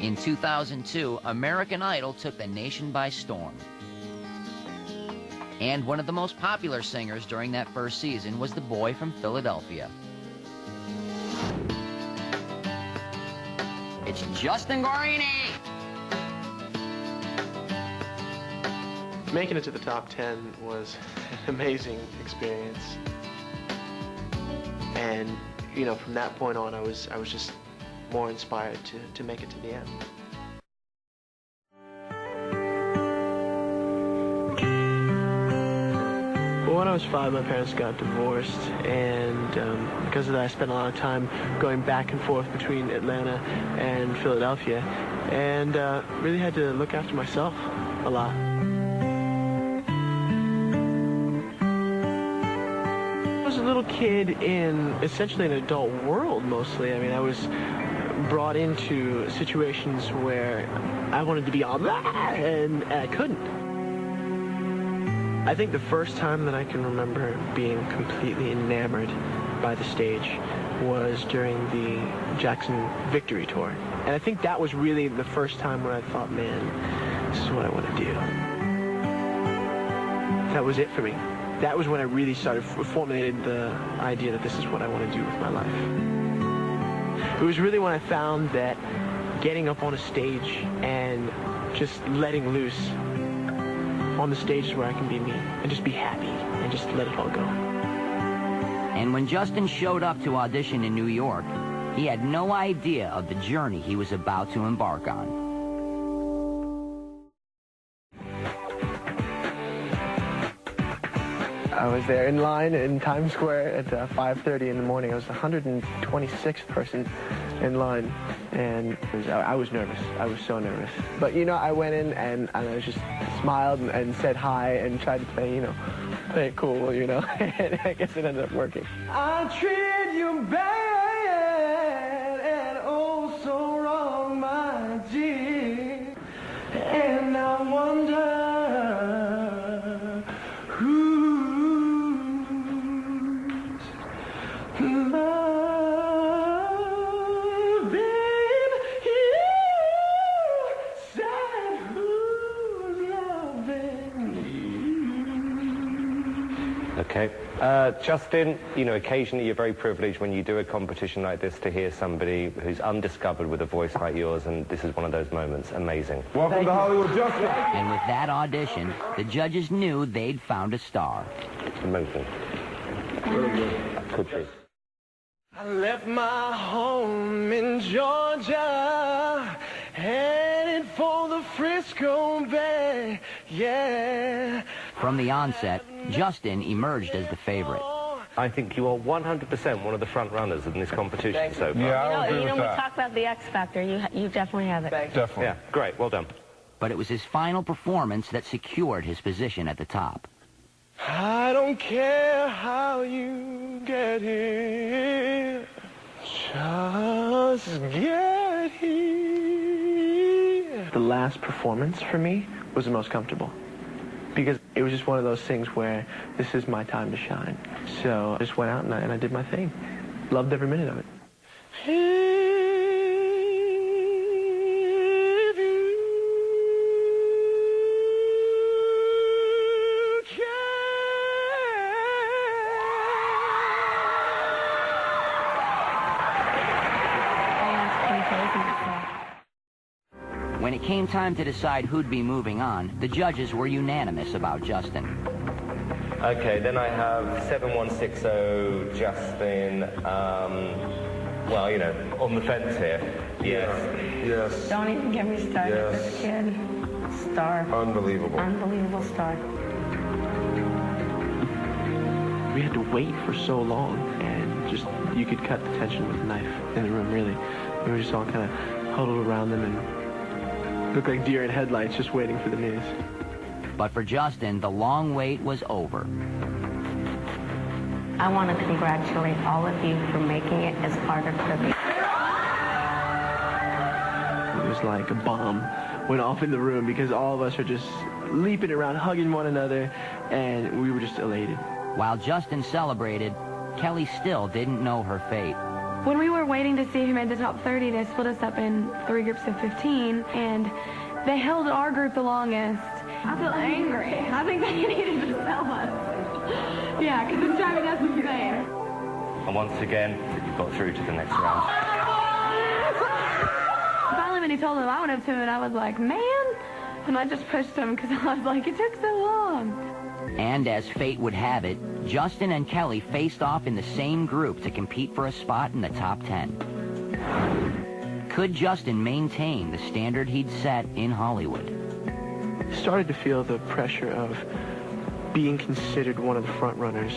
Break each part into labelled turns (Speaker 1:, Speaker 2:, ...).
Speaker 1: In 2002, American Idol took the nation by storm. And one of the most popular singers during that first season was the boy from Philadelphia. It's Justin Guarini!
Speaker 2: Making it to the top 10 was an amazing experience. And, you know, from that point on, I was just more inspired to make it to the end. Well, when I was 5, my parents got divorced, and because of that, I spent a lot of time going back and forth between Atlanta and Philadelphia, and really had to look after myself a lot. I was a little kid in essentially an adult world, mostly. I mean, I was brought into situations where I wanted to be all that, and I couldn't. I think the first time that I can remember being completely enamored by the stage was during the Jackson Victory Tour. And I think that was really the first time when I thought, man, this is what I want to do. That was it for me. That was when I really started formulating the idea that this is what I want to do with my life. It was really when I found that getting up on a stage and just letting loose on the stage is where I can be me and just be happy and just let it all go.
Speaker 1: And when Justin showed up to audition in New York, he had no idea of the journey he was about to embark on.
Speaker 2: I was there in line in Times Square at 5:30 in the morning. I was the 126th person in line, and I was nervous. I was so nervous. But, you know, I went in and I just smiled and said hi and tried to play, you know, play it cool, you know, and I guess it ended up working. I treat you bad and oh so wrong, my dear, and I wonder
Speaker 3: Okay. Justin, you know, occasionally you're very privileged when you do a competition like this to hear somebody who's undiscovered with a voice like yours, and this is one of those moments. Amazing.
Speaker 4: Welcome to Hollywood, Justin.
Speaker 1: And with that audition, the judges knew they'd found a star.
Speaker 3: Amazing. Could be.
Speaker 2: I left my home in Georgia, headed for the Frisco Bay, yeah.
Speaker 1: From the onset, Justin emerged as the favorite.
Speaker 3: I think you are 100% one of the front runners in this competition so far.
Speaker 4: Yeah, I agree
Speaker 5: You know,
Speaker 4: with
Speaker 5: we
Speaker 4: that.
Speaker 5: talk about the X Factor. You definitely have it.
Speaker 4: Definitely.
Speaker 3: Yeah, great. Well done.
Speaker 1: But it was his final performance that secured his position at the top.
Speaker 2: I don't care how you get here, just get here. The last performance for me was the most comfortable, because it was just one of those things where this is my time to shine. So I just went out and I did my thing. Loved every minute of it.
Speaker 1: When it came time to decide who'd be moving on, the judges were unanimous about Justin.
Speaker 3: Okay, then I have 7160 Justin, well, you know, on the fence here. Yes.
Speaker 4: Yes.
Speaker 5: Don't even get me started
Speaker 4: Yes.
Speaker 5: with the kid. Star.
Speaker 4: Unbelievable.
Speaker 5: Unbelievable star.
Speaker 2: We had to wait for so long, and just, you could cut the tension with a knife in the room, really. We were just all kind of huddled around them and looked like deer in headlights just waiting for the news.
Speaker 1: But for Justin, the long wait was over.
Speaker 5: I want to congratulate all of you for making it as part of the...
Speaker 2: It was like a bomb went off in the room because all of us are just leaping around, hugging one another, and we were just elated.
Speaker 1: While Justin celebrated, Kelly still didn't know her fate.
Speaker 6: When we were waiting to see who made the top 30, they split us up in 3 groups of 15, and they held our group the longest. I feel angry. I think they needed to sell us. Yeah, because it's driving us insane.
Speaker 3: And once again, you got through to the next round.
Speaker 6: Finally, when he told them, I went up to him and I was like, man. And I just pushed him because I was like, it took so long.
Speaker 1: And as fate would have it, Justin and Kelly faced off in the same group to compete for a spot in the top 10. Could Justin maintain the standard he'd set in Hollywood?
Speaker 2: Started to feel the pressure of being considered one of the front runners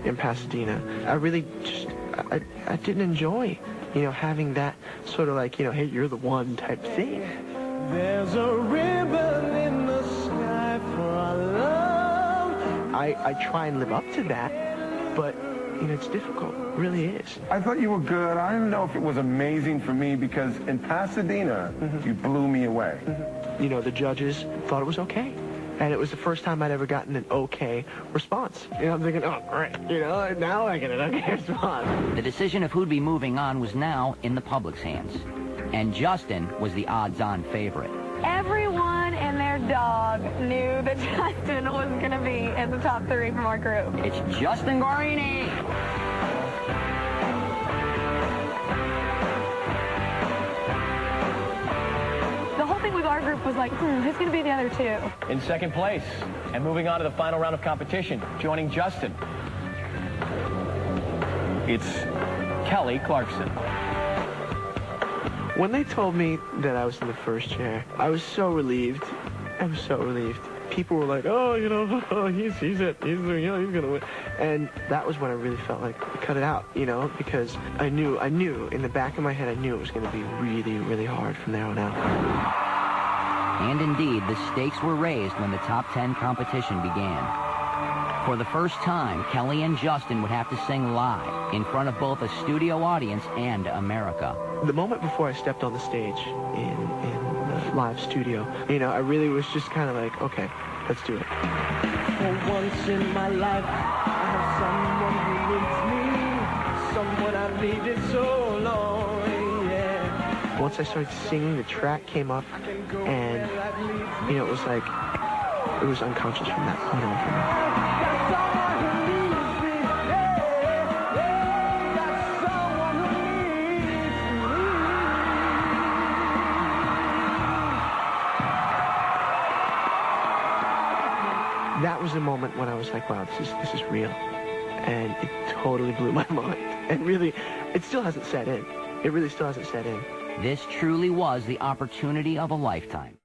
Speaker 2: in Pasadena. I really just, I didn't enjoy, having that sort of like, hey, you're the one type thing. There's a ribbon in the sky for our love. I try and live up to that, but, it's difficult. It really is.
Speaker 4: I thought you were good. I didn't know if it was amazing for me because in Pasadena, you blew me away.
Speaker 2: The judges thought it was okay. And it was the first time I'd ever gotten an okay response. I'm thinking, oh, great. Now I get an okay response.
Speaker 1: The decision of who'd be moving on was now in the public's hands. And Justin was the odds-on favorite.
Speaker 6: Everyone and their dog knew that Justin was going to be in the top 3 from our group.
Speaker 1: It's Justin Guarini.
Speaker 6: The whole thing with our group was like, who's going to be the other 2?
Speaker 7: In second place, and moving on to the final round of competition, joining Justin, it's Kelly Clarkson.
Speaker 2: When they told me that I was in the first chair, I was so relieved. I was so relieved. People were like, oh, he's it. He's going to win. And that was when I really felt like, cut it out, because I knew, in the back of my head, I knew it was going to be really, really hard from there on out.
Speaker 1: And indeed, the stakes were raised when the top 10 competition began. For the first time, Kelly and Justin would have to sing live in front of both a studio audience and America.
Speaker 2: The moment before I stepped on the stage in the live studio, I really was just kind of like, okay, let's do it. For once in my life, I have someone who needs me, someone I've needed so long, yeah. Once I started singing, the track came up, and, it was like, it was unconscious from that point on for me. That was the moment when I was like, wow, this is real. And it totally blew my mind. And really, it still hasn't set in. It really still hasn't set in.
Speaker 1: This truly was the opportunity of a lifetime.